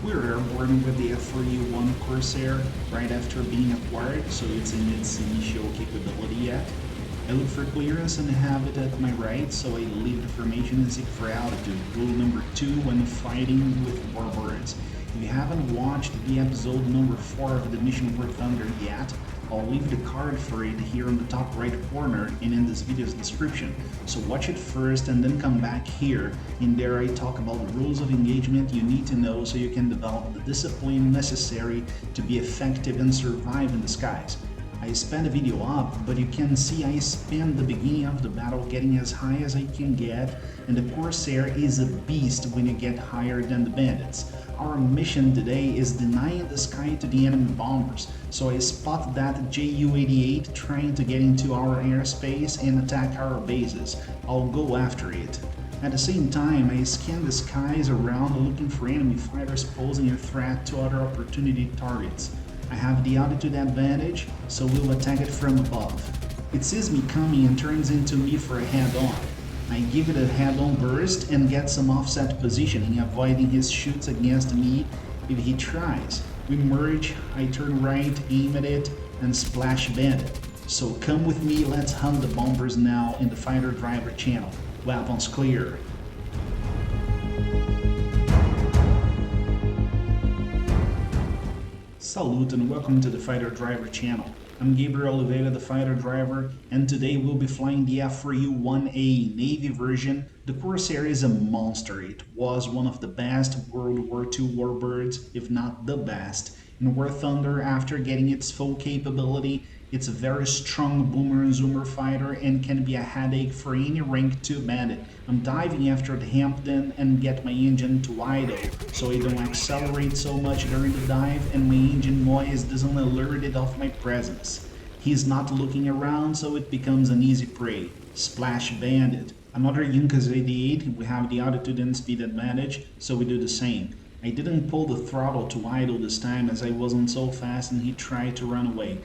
We were airborne with the F-41 Corsair right after being acquired, so it's in its initial capability yet. I look for clearance and have it at my right, so I leave the formation and seek for altitude. Rule number 2 when fighting with warbirds. If you haven't watched the episode number 4 of the Mission War Thunder yet, I'll leave the card for it here on the top right corner and in this video's description. So watch it first and then come back here. In there I talk about the rules of engagement you need to know so you can develop the discipline necessary to be effective and survive in the skies. I sped the video up, but you can see I spent the beginning of the battle getting as high as I can get, and the Corsair is a beast when you get higher than the bandits. Our mission today is denying the sky to the enemy bombers, so I spot that Ju-88 trying to get into our airspace and attack our bases. I'll go after it. At the same time, I scan the skies around looking for enemy fighters posing a threat to other opportunity targets. I have the altitude advantage, so we'll attack it from above. It sees me coming and turns into me for a head-on. I give it a head-on burst and get some offset positioning, avoiding his shoots against me if he tries. We merge, I turn right, aim at it, and splash bandit. So come with me, let's hunt the bombers now in the fighter driver channel. Weapons clear. Salute and welcome to the Fighter Driver channel. I'm Gabriel Oliveira, the Fighter Driver, and today we'll be flying the F-41A Navy version. The Corsair is a monster. It was one of the best World War II warbirds, if not the best. In War Thunder, after getting its full capability, it's a very strong boomer and zoomer fighter and can be a headache for any rank 2 bandit. I'm diving after the Hampden and get my engine to idle so I don't accelerate so much during the dive and my engine noise doesn't alert it of my presence. He's not looking around, so it becomes an easy prey. Splash bandit. Another Junkers 88, we have the altitude and speed advantage, so we do the same. I didn't pull the throttle to idle this time as I wasn't so fast and he tried to run away.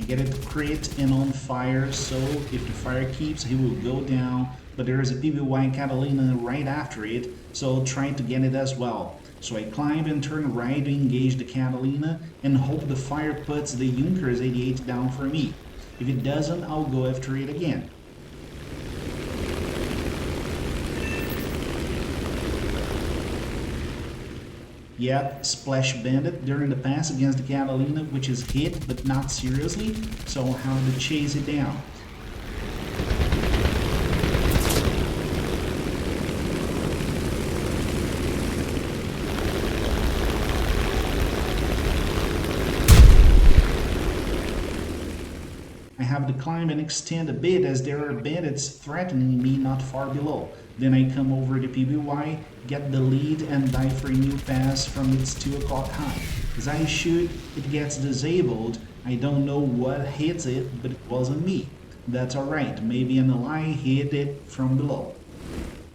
Get it crit and on fire, so if the fire keeps he will go down, but there is a PBY Catalina right after it, so I'll try to get it as well. So I climb and turn right to engage the Catalina and hope the fire puts the Junkers 88 down for me. If it doesn't, I'll go after it again. Yep, Splash Bandit during the pass against the Catalina, which is hit but not seriously, so I'll have to chase it down. I have to climb and extend a bit as there are bandits threatening me not far below. Then I come over the PBY, get the lead and dive for a new pass from its 2 o'clock high. As I shoot, it gets disabled. I don't know what hits it, but it wasn't me. That's alright, maybe an ally hit it from below.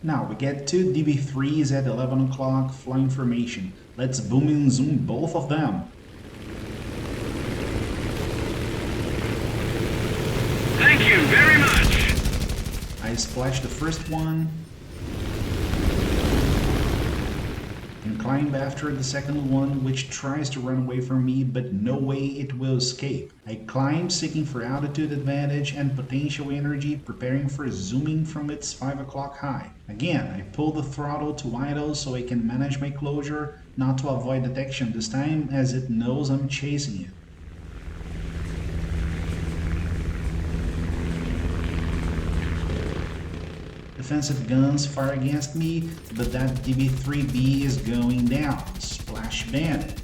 Now we get 2 DB3s at 11 o'clock flying formation. Let's boom and zoom both of them. Thank you very much! I splash the first one and climb after the second one, which tries to run away from me, but no way it will escape. I climb seeking for altitude advantage and potential energy, preparing for zooming from its 5 o'clock high. Again, I pull the throttle to idle so I can manage my closure, not to avoid detection this time as it knows I'm chasing it. Defensive guns fire against me, but that DB3B is going down. Splash bandit.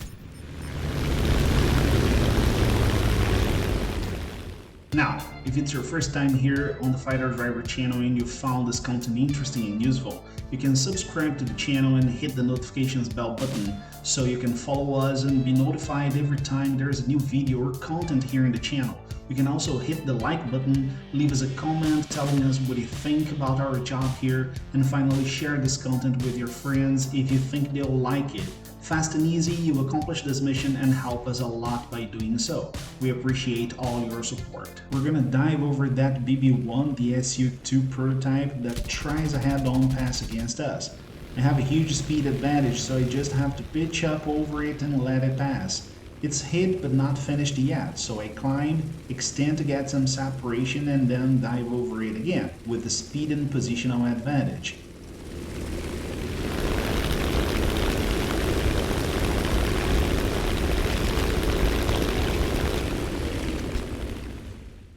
Now, if it's your first time here on the Fighter Driver channel and you found this content interesting and useful, you can subscribe to the channel and hit the notifications bell button so you can follow us and be notified every time there's a new video or content here in the channel. You can also hit the like button, leave us a comment telling us what you think about our job here, and finally share this content with your friends if you think they'll like it. Fast and easy, you accomplish this mission and help us a lot by doing so. We appreciate all your support. We're gonna dive over that BB-1, the SU-2 prototype that tries a head-on pass against us. I have a huge speed advantage, so I just have to pitch up over it and let it pass. It's hit but not finished yet, so I climb, extend to get some separation and then dive over it again, with the speed and positional advantage.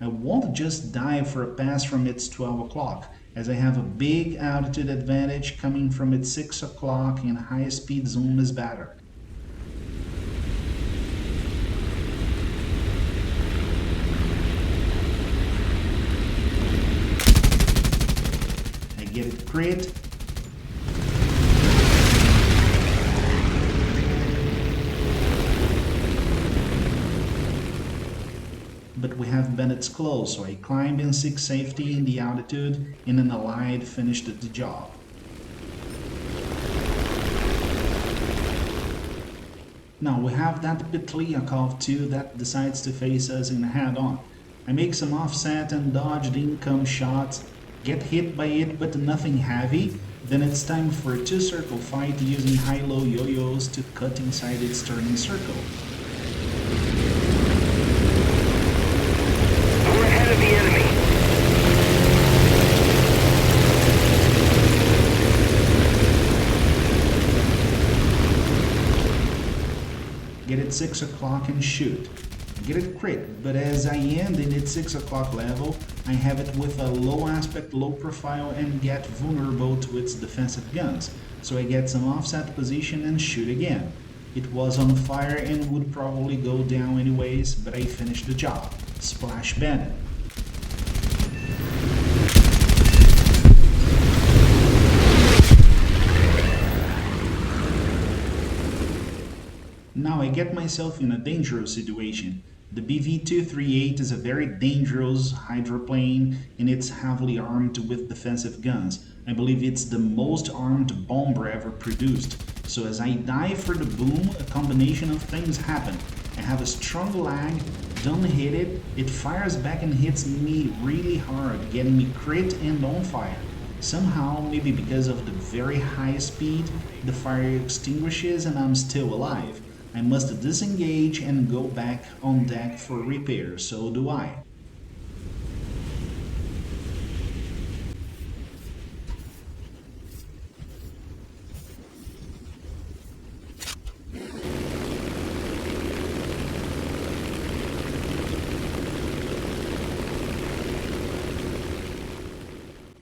I won't just dive for a pass from its 12 o'clock, as I have a big altitude advantage coming from its 6 o'clock and high speed zone is better. I get it crit. But we have Bennett's close, so I climbed and seek safety in the altitude, and an allied finished the job. Now we have that Petlyakov too that decides to face us in head-on. I make some offset and dodge the income shots, get hit by it but nothing heavy, then it's time for a two-circle fight using high-low yo-yos to cut inside its turning circle. We're ahead of the enemy. Get it 6 o'clock and shoot. Get it crit, but as I end in its 6 o'clock level, I have it with a low aspect, low profile and get vulnerable to its defensive guns, so I get some offset position and shoot again. It was on fire and would probably go down anyways, but I finished the job. Splash Bennett. Now I get myself in a dangerous situation. The BV-238 is a very dangerous hydroplane and it's heavily armed with defensive guns. I believe it's the most armed bomber ever produced. So as I dive for the boom, a combination of things happen. I have a strong lag, don't hit it, it fires back and hits me really hard, getting me crit and on fire. Somehow, maybe because of the very high speed, the fire extinguishes and I'm still alive. I must disengage and go back on deck for repair, so do I.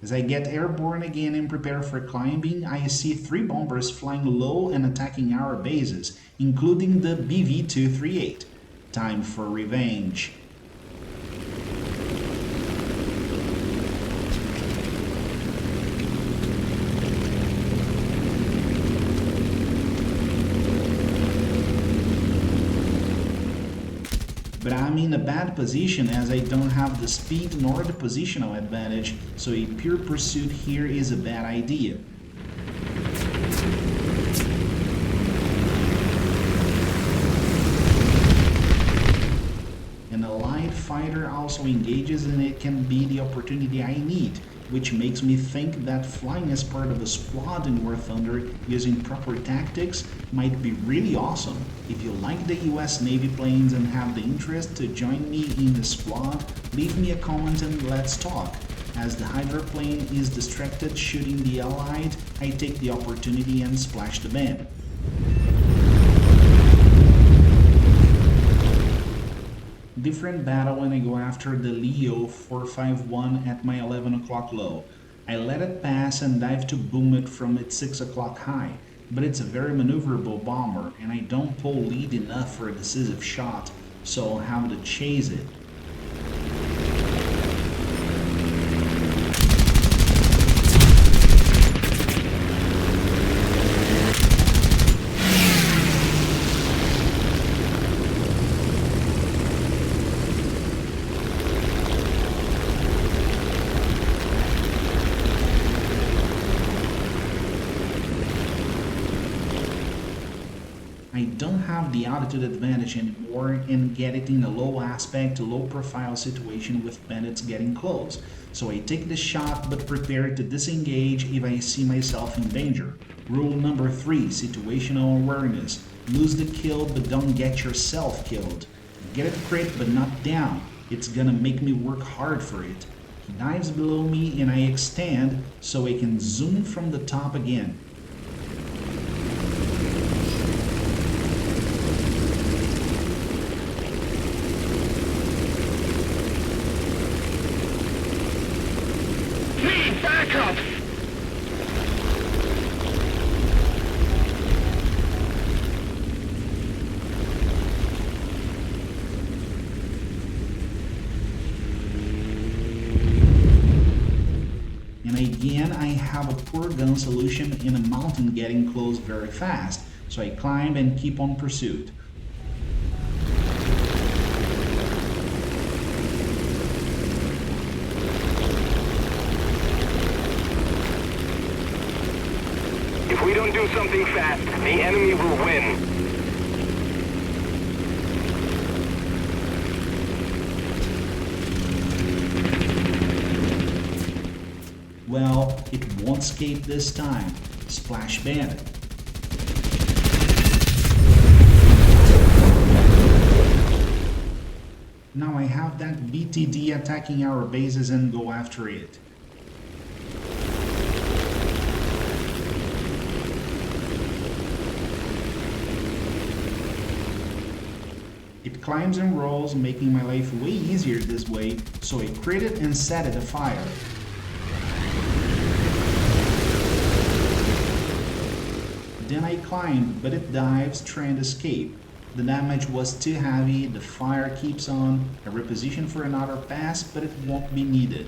As I get airborne again and prepare for climbing, I see 3 bombers flying low and attacking our bases, including the BV-238. Time for revenge. But I'm in a bad position as I don't have the speed nor the positional advantage, so a pure pursuit here is a bad idea. An allied fighter also engages and it can be the opportunity I need, which makes me think that flying as part of a squad in War Thunder using proper tactics might be really awesome. If you like the US Navy planes and have the interest to join me in the squad, leave me a comment and let's talk. As the hydroplane is distracted shooting the Allied, I take the opportunity and splash the band. Different battle when I go after the Leo 451 at my 11 o'clock low. I let it pass and dive to boom it from its 6 o'clock high, but it's a very maneuverable bomber and I don't pull lead enough for a decisive shot, so I'll have to chase it. I don't have the altitude advantage anymore and get it in a low aspect, low profile situation with bandits getting close. So I take the shot but prepare to disengage if I see myself in danger. Rule number 3, situational awareness. Lose the kill but don't get yourself killed. Get it crit but not down. It's gonna make me work hard for it. He dives below me and I extend so I can zoom from the top again. Need backup! And again, I have a poor gun solution in a mountain getting close very fast, so I climb and keep on pursuit. If we don't do something fast, the enemy will win. Well, it won't escape this time. Splash Bandit. Now I have that BTD attacking our bases and go after it. It climbs and rolls, making my life way easier this way, so I crit it and set it afire. Then I climb, but it dives, trying to escape. The damage was too heavy, the fire keeps on, I reposition for another pass, but it won't be needed.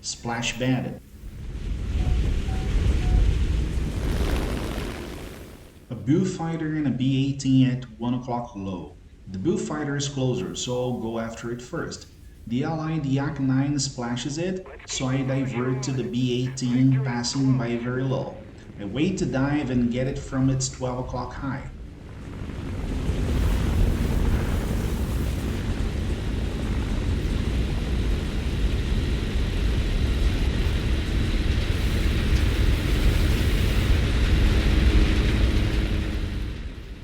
Splash Bandit. A Bullfighter and a B-18 at 1 o'clock low. The Bullfighter is closer, so I'll go after it first. The allied Yak-9 splashes it, so I divert to the B-18 passing by very low. I wait to dive and get it from its 12 o'clock high.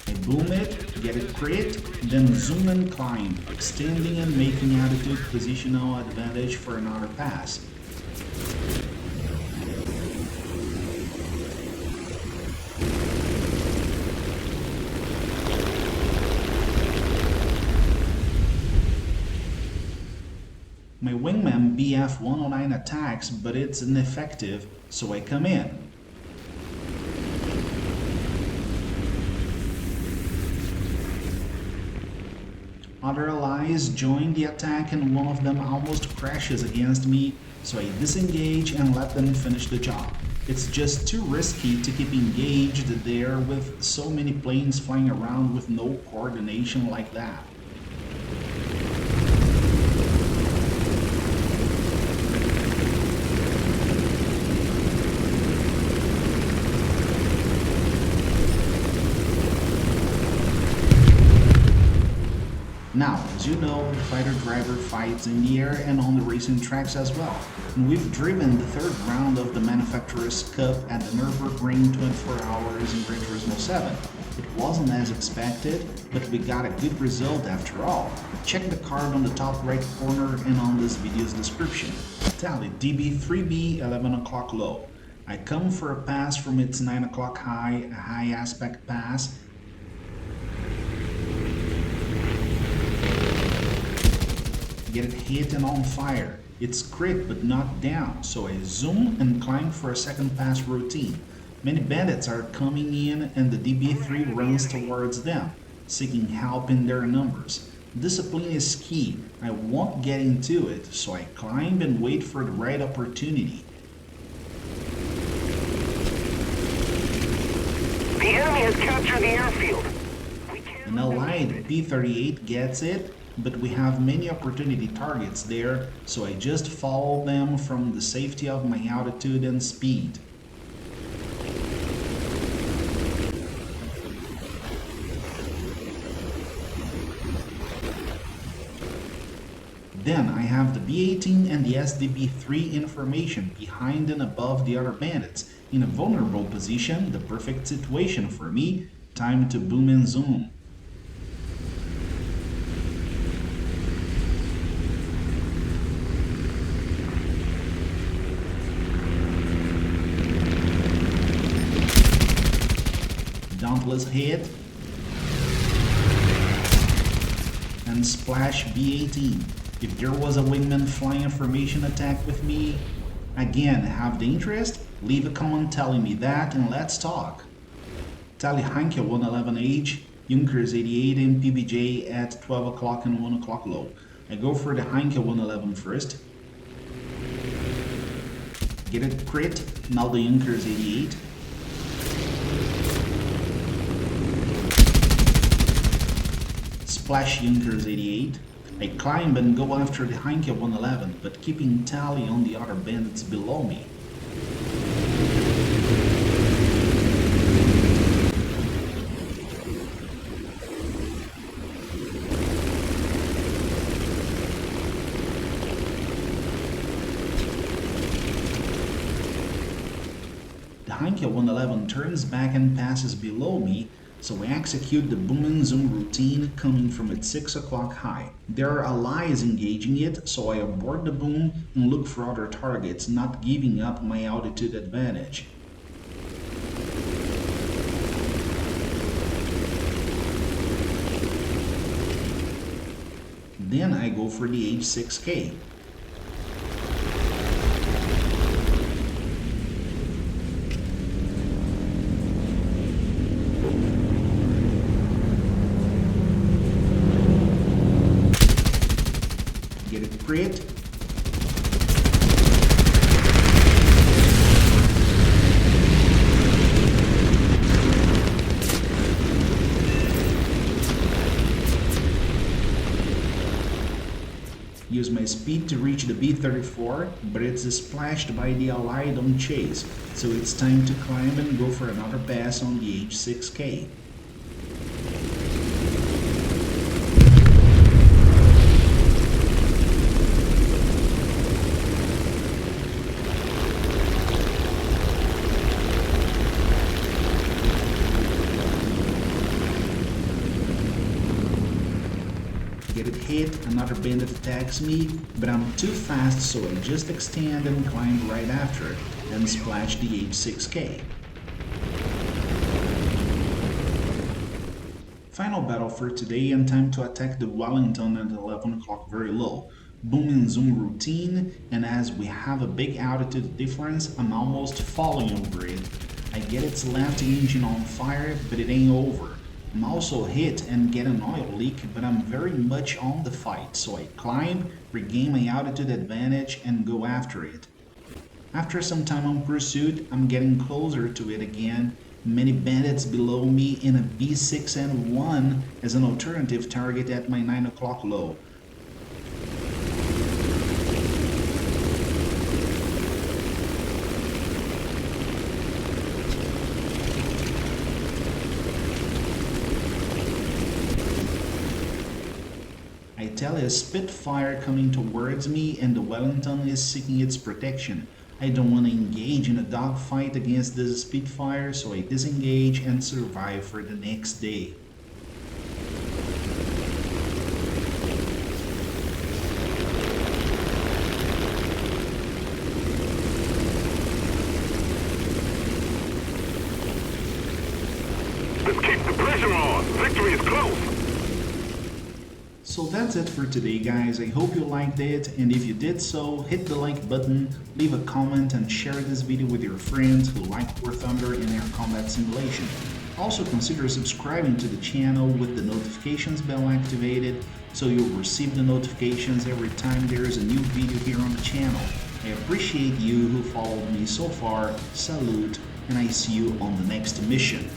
I boom it, get it crit, then zoom and climb, extending and making attitude positional advantage for another pass. My wingman BF-109 attacks, but it's ineffective, so I come in. Other allies join the attack and one of them almost crashes against me, so I disengage and let them finish the job. It's just too risky to keep engaged there with so many planes flying around with no coordination like that. Now, as you know, the fighter driver fights in the air and on the racing tracks as well. And we've driven the third round of the Manufacturers' Cup at the Nürburgring 24 Hours in Gran Turismo 7. It wasn't as expected, but we got a good result after all. Check the card on the top right corner and on this video's description. Tally DB3B 11 o'clock low. I come for a pass from its 9 o'clock high, a high aspect pass. Get it hit and on fire. It's crit but not down, so I zoom and climb for a second pass routine. Many bandits are coming in and the DB3 runs towards them, seeking help in their numbers. Discipline is key. I won't get into it, so I climb and wait for the right opportunity. The enemy has captured the airfield. An allied P-38 gets it, but we have many opportunity targets there, so I just follow them from the safety of my altitude and speed. Then I have the B-18 and the SDB-3 information behind and above the other bandits. In a vulnerable position, the perfect situation for me. Time to boom and zoom. Dauntless hit. And splash B-18. If there was a wingman flying formation attack with me, again, have the interest? Leave a comment telling me that and let's talk. Tally Heinke 111H, Junkers 88 and PBJ at 12 o'clock and 1 o'clock low. I go for the Heinke 111 first. Get it crit, now the Junkers 88. Splash Junkers 88. I climb and go after the Heinke 111, but keeping tally on the other bandits below me. The Heinke 111 turns back and passes below me, so I execute the boom and zoom routine coming from its 6 o'clock high. There are allies engaging it, so I abort the boom and look for other targets, not giving up my altitude advantage. Then I go for the H6K. Get it crit. Use my speed to reach the B-34, but it's splashed by the Allied on chase, so it's time to climb and go for another pass on the H6K. Get it hit, another bandit attacks me, but I'm too fast, so I just extend and climb right after it, then splash the H6K. Final battle for today, and time to attack the Wellington at 11 o'clock very low. Boom and zoom routine, and as we have a big altitude difference, I'm almost falling over it. I get its left engine on fire, but it ain't over. I'm also hit and get an oil leak, but I'm very much on the fight, so I climb, regain my altitude advantage, and go after it. After some time on pursuit, I'm getting closer to it again. Many bandits below me in a B6N1 as an alternative target at my 9 o'clock low. I tell a Spitfire coming towards me and the Wellington is seeking its protection. I don't want to engage in a dogfight against this Spitfire, so I disengage and survive for the next day. Let's keep the pressure on. Victory is close. So that's it for today, guys. I hope you liked it, and if you did so, hit the like button, leave a comment, and share this video with your friends who like War Thunder and Air Combat Simulation. Also consider subscribing to the channel with the notifications bell activated so you'll receive the notifications every time there is a new video here on the channel. I appreciate you who followed me so far, salute, and I see you on the next mission.